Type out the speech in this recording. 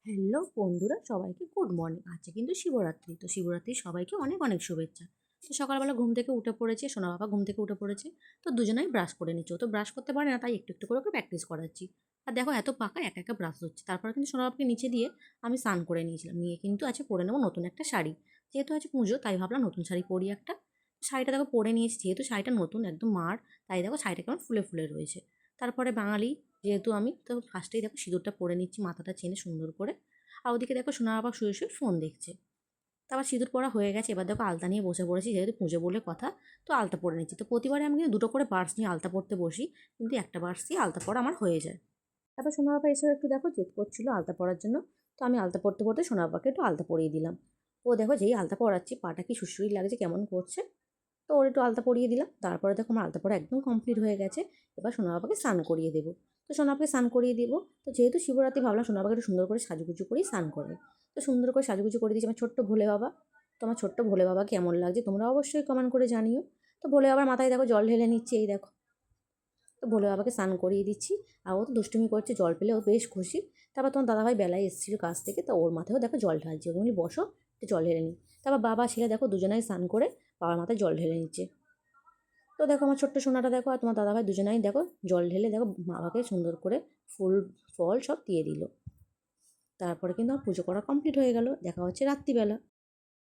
Hello বন্ধুরা, সবাইকে good morning. আজকে কিন্তু শিবরাত্রি, তো শিবরাত্রির সবাইকে অনেক অনেক শুভেচ্ছা। তো সকালবেলা ঘুম থেকে উঠে পড়েছে, সোনা বাবা ঘুম থেকে উঠে পড়েছে। তো দুজনেই ব্রাশ করে নিচ্ছে। ও তো ব্রাশ করতে পারে না, তাই একটু একটু করে ওকে প্র্যাকটিস করাচ্ছি। আর দেখো এত পাকা একা একা ব্রাশ হচ্ছে। তারপর কিন্তু সোনা বাবাকে নিচে দিয়ে আমি স্নান করে নিয়েছিলাম। নিয়ে কিন্তু আজকে পরে নেবো নতুন একটা শাড়ি। যেহেতু আজ পুজো, তাই ভাবলাম নতুন শাড়ি পরি একটা। শাড়িটা দেখো পরে নিয়েছি, যেহেতু শাড়িটা নতুন একদম মার, তাই দেখো শাড়িটা কেমন ফুলে ফুলে রয়েছে। তারপরে বাঙালি যেহেতু আমি, তো ফার্স্টেই দেখো সিঁদুরটা পরে নিচ্ছি মাথাটা চেনে সুন্দর করে। আর ওদিকে দেখো সোনা বাবা শুয়ে শুয়ে ফোন দেখছে। তারপর সিঁদুর পরা হয়ে গেছে, এবার দেখো আলতা নিয়ে বসে পড়েছি, যেহেতু পুজো বলে কথা, তো আলতা পরে নিচ্ছি। তো প্রতিবারে আমি কিন্তু দুটো করে বার্স নিয়ে আলতা পরতে বসি, কিন্তু একটা বার্স দিয়ে আলতা পরা আমার হয়ে যায়। তারপর সোনা বাবা এসেও একটু দেখো জেদ করছিল আলতা পরার জন্য। তো আমি আলতা পরতে পরতে সোনা বাবাকে একটু আলতা পরিয়ে দিলাম। ও দেখো যেই আলতা পরাচ্ছি, পাটা কি সুড়সুড়ি লাগছে, কেমন করছে। তো ওর একটু আলতা পরিয়ে দিলাম। তারপরে দেখো আমার আলতা পরা একদম কমপ্লিট হয়ে গেছে। এবার সোনা বাবাকে স্নান করিয়ে দেবো। তো সোনা বাবাকে স্নান করিয়ে দেবো। তো যেহেতু শিবরাত্রি, ভাবলাম সোনা বাবাকে একটু সুন্দর করে সাজুগুজু করেই স্নান করে। তো সুন্দর করে সাজুগুজু করে দিয়েছি আমার ছোট্ট ভোলে বাবা। তো আমার ছোট্ট ভোলে বাবা কেমন লাগছে তোমরা অবশ্যই কমেন্ট করে জানিও। তো ভোলে বাবার মাথায় দেখো জল ঢেলে নিচ্ছি, এই দেখো। তো ভোলে বাবাকে স্নান করিয়ে দিচ্ছি। আর ও তো দুষ্টুমি করছে, জল পেলে ও বেশ খুশি। তারপর তোমার দাদাভাই বেলায় এসেছিল কাছ থেকে, তো ওর মাথায়ও দেখো জল ঢালছে। ওকে বলি বসো, একটু জল ঢেলে নিই। তারপর বাবা ছেলে দেখো দুজনেই স্নান করে বাবার মাথায় জল ঢেলে নিচ্ছে। তো দেখো আমার ছোট্ট সোনাটা দেখো আর তোমার দাদাভাই দুজনেই দেখো জল ঢেলে দেখো বাবাকে সুন্দর করে ফুল ফল সব দিয়ে দিল। তারপরে কিন্তু আমার পুজো করা কমপ্লিট হয়ে গেল। দেখা হচ্ছে রাত্রিবেলা।